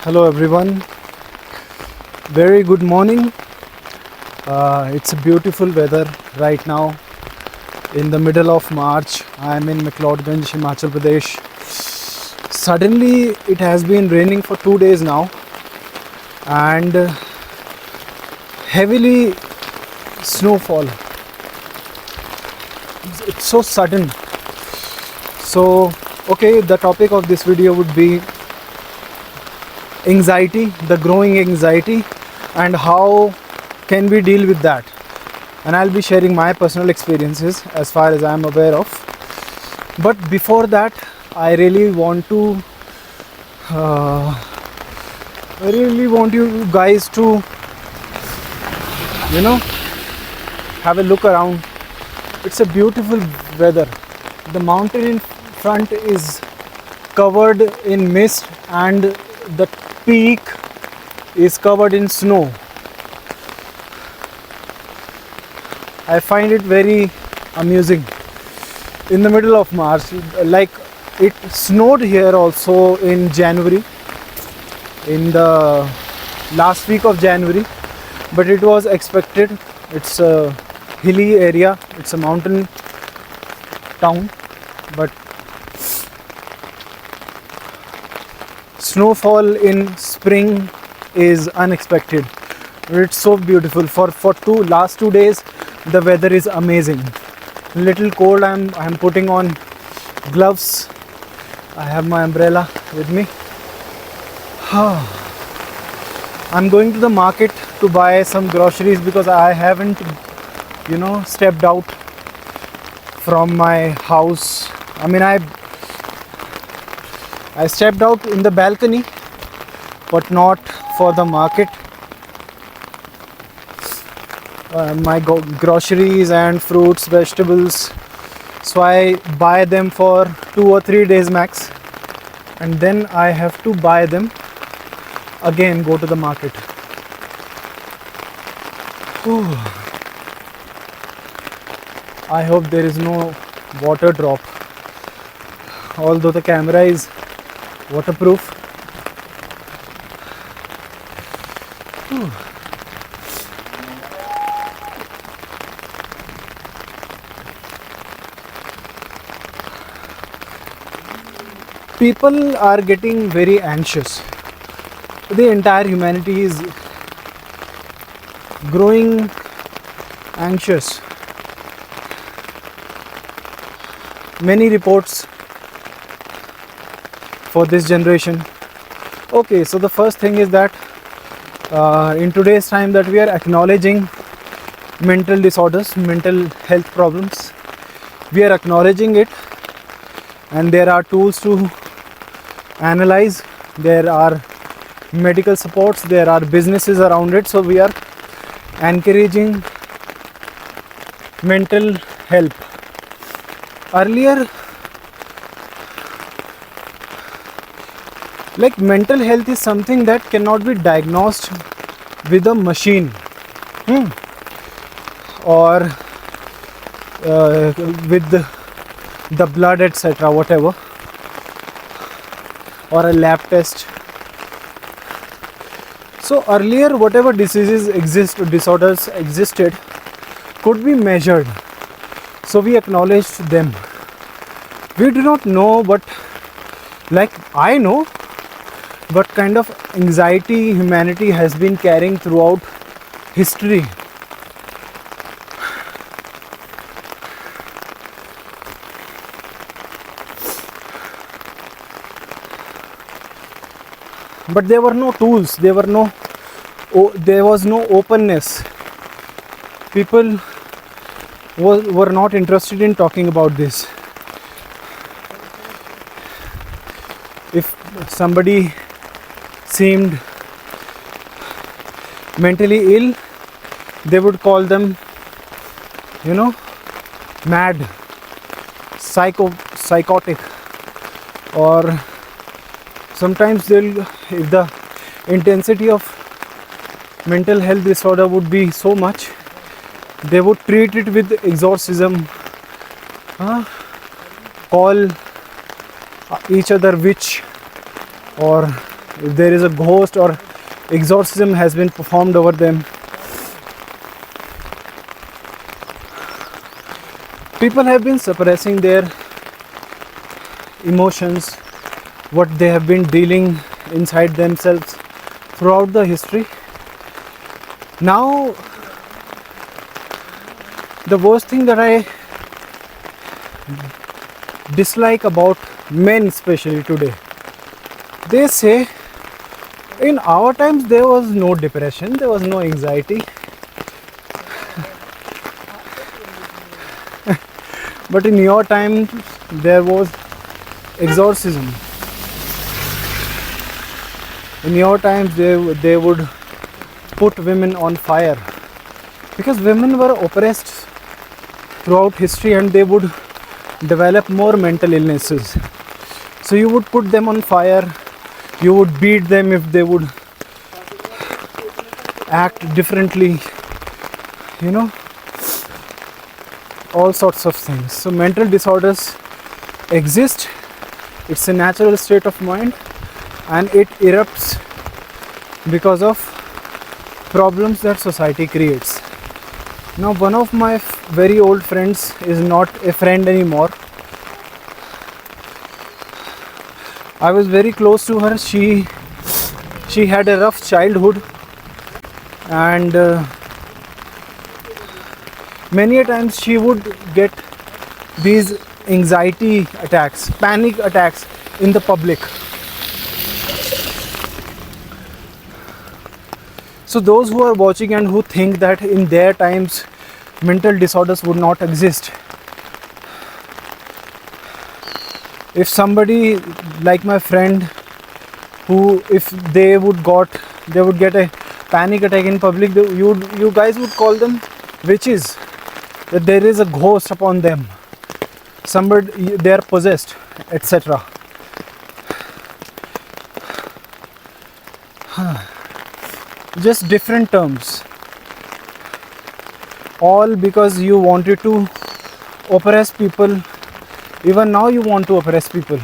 Hello everyone, very good morning. It's a beautiful weather right now in the middle of March. I am in McLeodganj, Himachal Pradesh. Suddenly it has been raining for 2 days now and heavily snowfall. It's so sudden. So okay, the topic of this video would be anxiety, the growing anxiety, and how can we deal with that. And I'll be sharing my personal experiences as far as I'm aware of. But before that, I really want you guys to, have a look around. It's a beautiful weather. The mountain in front is covered in mist and the peak is covered in snow. I find it very amusing. In the middle of March, like it snowed here also in January, in the last week of January, but it was expected. It's a hilly area, it's a mountain town, but snowfall in spring is unexpected. It's so beautiful. For last 2 days the weather is amazing. Little cold. I'm putting on gloves. I have my umbrella with me. I'm going to the market to buy some groceries because I haven't stepped out from my house. I stepped out in the balcony, but not for the market. My groceries and fruits, vegetables, so I buy them for 2 or 3 days max, and then I have to buy them again, go to the market. I hope there is no water drop, although the camera is waterproof. People are getting very anxious. The entire humanity is growing anxious. Many reports for this generation. Okay, so the first thing is that in today's time that we are acknowledging mental disorders, mental health problems. We are acknowledging it, and there are tools to analyze. There are medical supports, there are businesses around it, so we are encouraging mental help. Earlier, like, mental health is something that cannot be diagnosed with a machine or with the blood, etc., whatever, or a lab test. So earlier, whatever disorders existed could be measured, so we acknowledged them. We do not know, but like I know what kind of anxiety humanity has been carrying throughout history. But there were no tools, there was no openness. People were not interested in talking about this. If somebody seemed mentally ill, they would call them, mad, psychotic, or sometimes if the intensity of mental health disorder would be so much, they would treat it with exorcism, call each other witch, or if there is a ghost or exorcism has been performed over them. People have been suppressing their emotions, what they have been dealing inside themselves throughout the history. Now, the worst thing that I dislike about men, especially today, they say in our times there was no depression, there was no anxiety. But in your time there was exorcism. In your times they would put women on fire, because women were oppressed throughout history and they would develop more mental illnesses. So you would put them on fire, you would beat them if they would act differently, you know, all sorts of things. So mental disorders exist, it's a natural state of mind, and it erupts because of problems that society creates. Now, one of my very old friends is not a friend anymore. I was very close to her. She had a rough childhood, and many a times she would get these anxiety attacks, panic attacks in the public. So those who are watching and who think that in their times mental disorders would not exist, if somebody like my friend, who if they would get a panic attack in public, you guys would call them witches, that there is a ghost upon them, somebody, they are possessed, etc. Just different terms, all because you wanted to oppress people. Even now you want to oppress people.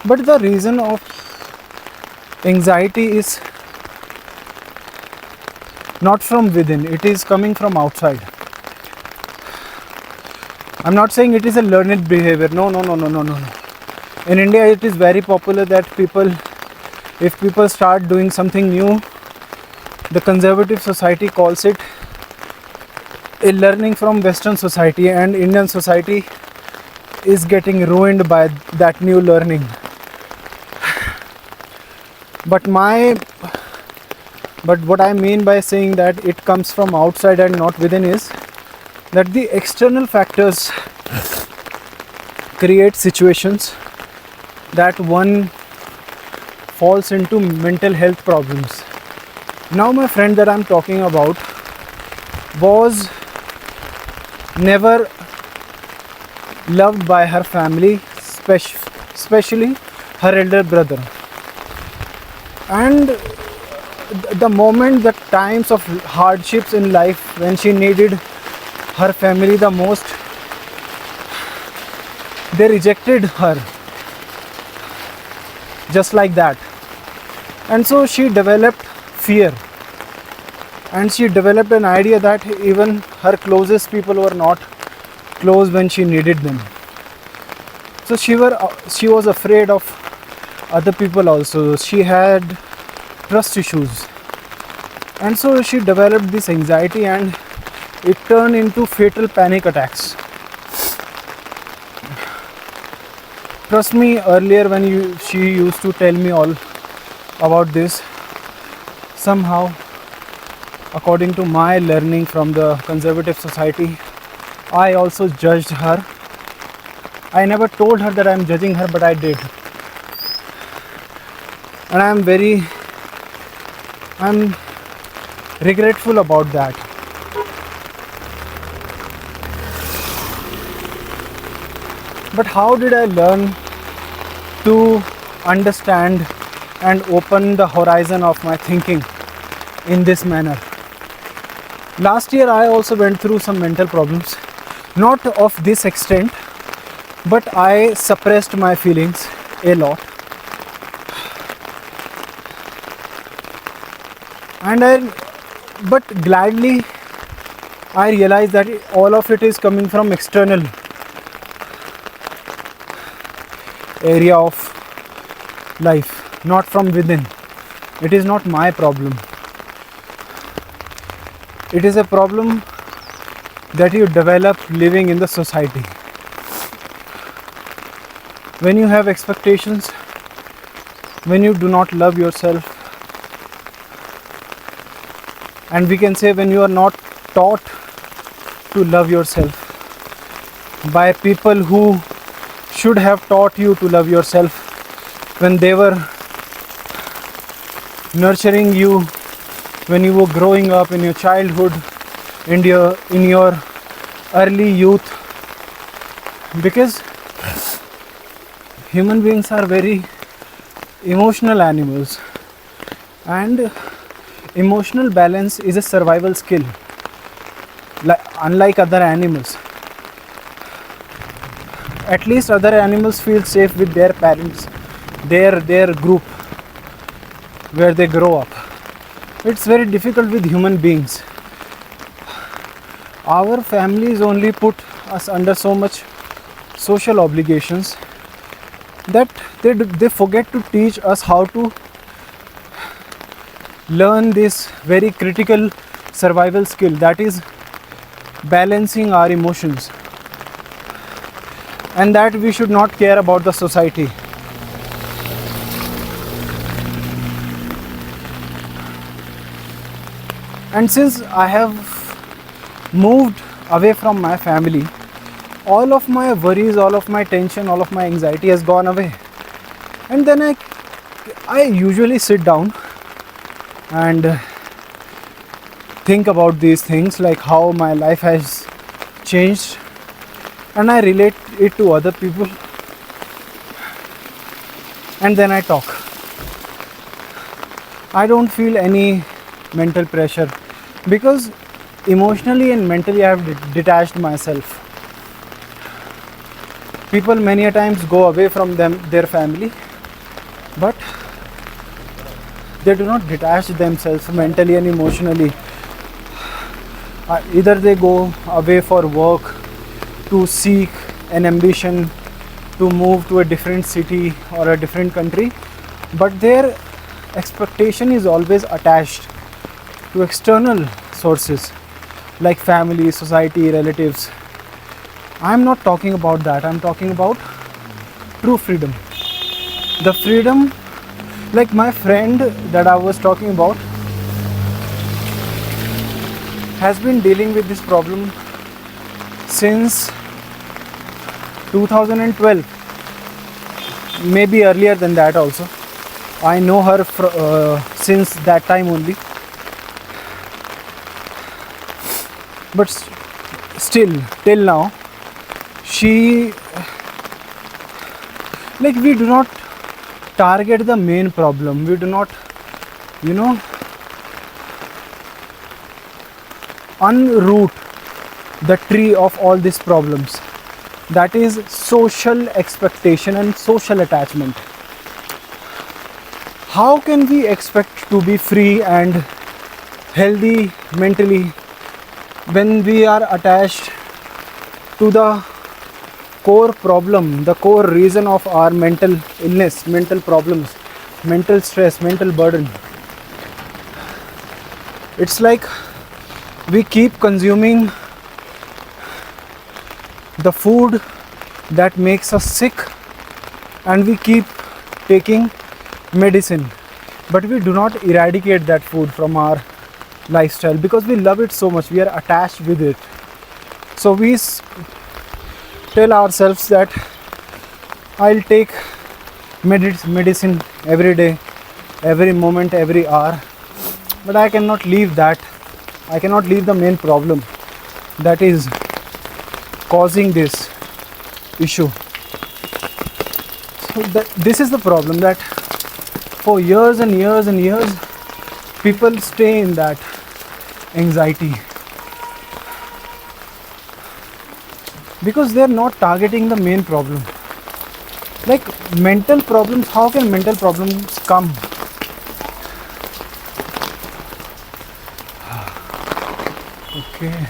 But the reason of anxiety is not from within, it is coming from outside. I'm not saying it is a learned behavior. No. In India it is very popular that if people start doing something new, the conservative society calls it a learning from Western society, and Indian society is getting ruined by that new learning. But what I mean by saying that it comes from outside and not within is that the external factors create situations that one falls into mental health problems. Now my friend that I'm talking about was never loved by her family, especially her elder brother. And the moment, the times of hardships in life, when she needed her family the most, they rejected her just like that. And so she developed fear, and she developed an idea that even her closest people were not close when she needed them. So she was afraid of other people also. She had trust issues, and so she developed this anxiety, and it turned into fatal panic attacks. Trust me, earlier when she used to tell me all about this, somehow, according to my learning from the conservative society, I also judged her. I never told her that I'm judging her, but I did. And I'm regretful about that. But how did I learn to understand and open the horizon of my thinking in this manner? Last year I also went through some mental problems, not of this extent, but I suppressed my feelings a lot. And but gladly I realize that all of it is coming from external area of life, not from within. It is not my problem. It is a problem that you develop living in the society. When you have expectations, when you do not love yourself, and we can say when you are not taught to love yourself by people who should have taught you to love yourself when they were nurturing you, when you were growing up in your childhood, in your early youth. Because human beings are very emotional animals, and emotional balance is a survival skill. Unlike other animals, at least other animals feel safe with their parents, their group where they grow up. It's very difficult with human beings. Our families only put us under so much social obligations that they forget to teach us how to learn this very critical survival skill, that is balancing our emotions, and that we should not care about the society. And since I have moved away from my family, all of my worries, all of my tension, all of my anxiety has gone away. And then I usually sit down and think about these things, like how my life has changed, and I relate it to other people, and then I talk. I don't feel any mental pressure because emotionally and mentally I have detached myself. People many a times go away from their family, but they do not detach themselves mentally and emotionally. Either they go away for work, to seek an ambition, to move to a different city or a different country, but their expectation is always attached to external sources like family, society, relatives. I'm not talking about that. I'm talking about true freedom. The freedom, like my friend that I was talking about, has been dealing with this problem since 2012, maybe earlier than that also. I know her since that time only. But still, till now, we do not target the main problem. We do not, unroot the tree of all these problems. That is social expectation and social attachment. How can we expect to be free and healthy mentally when we are attached to the core problem, the core reason of our mental illness, mental problems, mental stress, mental burden? It's like we keep consuming the food that makes us sick, and we keep taking medicine, but we do not eradicate that food from our lifestyle because we love it so much. We are attached with it. So we tell ourselves that I'll take medicine every day, every moment, every hour, but I cannot leave that. I cannot leave the main problem that is causing this issue. So this is the problem, that for years and years and years people stay in that anxiety because they are not targeting the main problem. Like mental problems, how can mental problems come? Okay.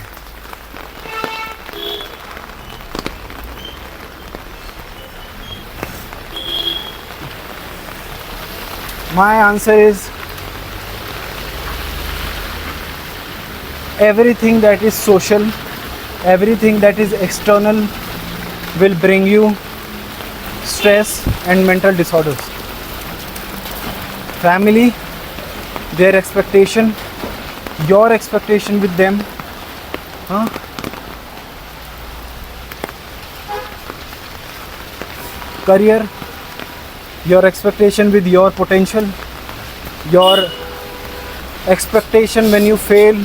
My answer is everything that is social, everything that is external will bring you stress and mental disorders. Family, their expectation, your expectation with them, huh? Career, your expectation with your potential, your expectation when you fail,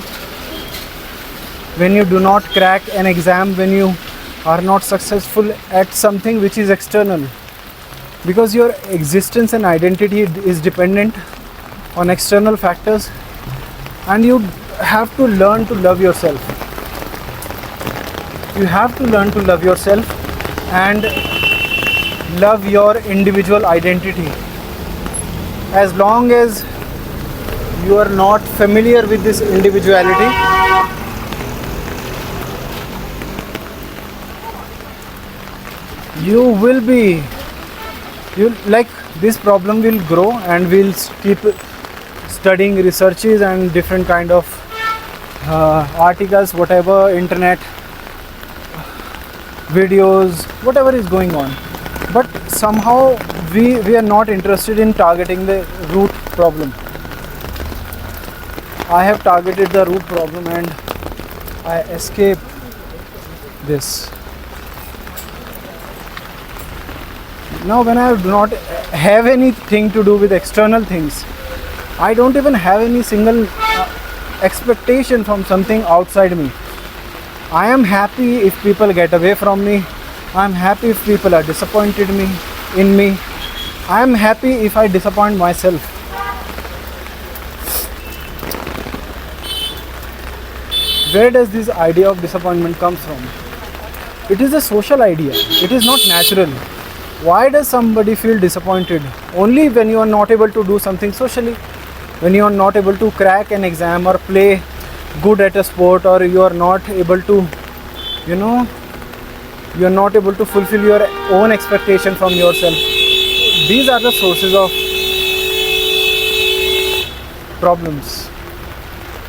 when you do not crack an exam, when you are not successful at something which is external, because your existence and identity is dependent on external factors, and you have to learn to love yourself. You have to learn to love yourself and love your individual identity. As long as you are not familiar with this individuality, you will be, this problem will grow, and we'll keep studying researches and different kind of articles, whatever, internet videos, whatever is going on. But somehow we are not interested in targeting the root problem. I have targeted the root problem and I escape this. Now when I do not have anything to do with external things, I don't even have any single expectation from something outside me. I am happy if people get away from me. I am happy if people are disappointed in me. I am happy if I disappoint myself. Where does this idea of disappointment come from? It is a social idea. It is not natural. Why does somebody feel disappointed? Only when you are not able to do something socially, when you are not able to crack an exam or play good at a sport, or you are not able to, you are not able to fulfill your own expectation from yourself. These are the sources of problems.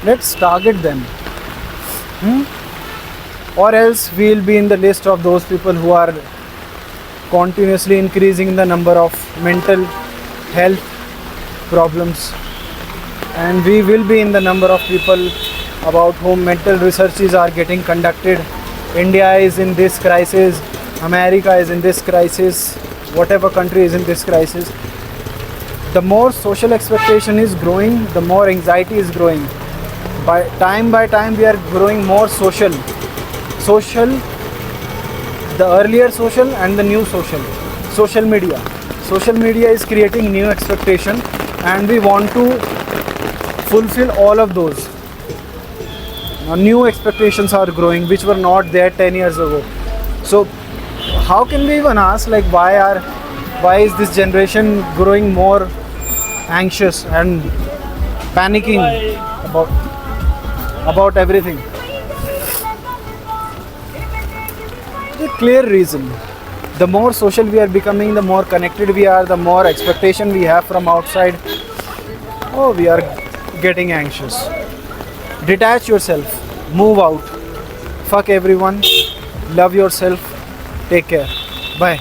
Let's target them. Or else we will be in the list of those people who are continuously increasing the number of mental health problems, and we will be in the number of people about whom mental researches are getting conducted. India is in this crisis, America is in this crisis, whatever country is in this crisis. The more social expectation is growing, the more anxiety is growing. By time we are growing more social, the earlier social and the new social media is creating new expectation, and we want to fulfill all of those. Now new expectations are growing which were not there 10 years ago. So how can we even ask, like, why is this generation growing more anxious and panicking about everything? The clear reason: the more social we are becoming, the more connected we are, the more expectation we have from outside. Oh, we are getting anxious. Detach yourself, move out, fuck everyone, love yourself, take care, bye.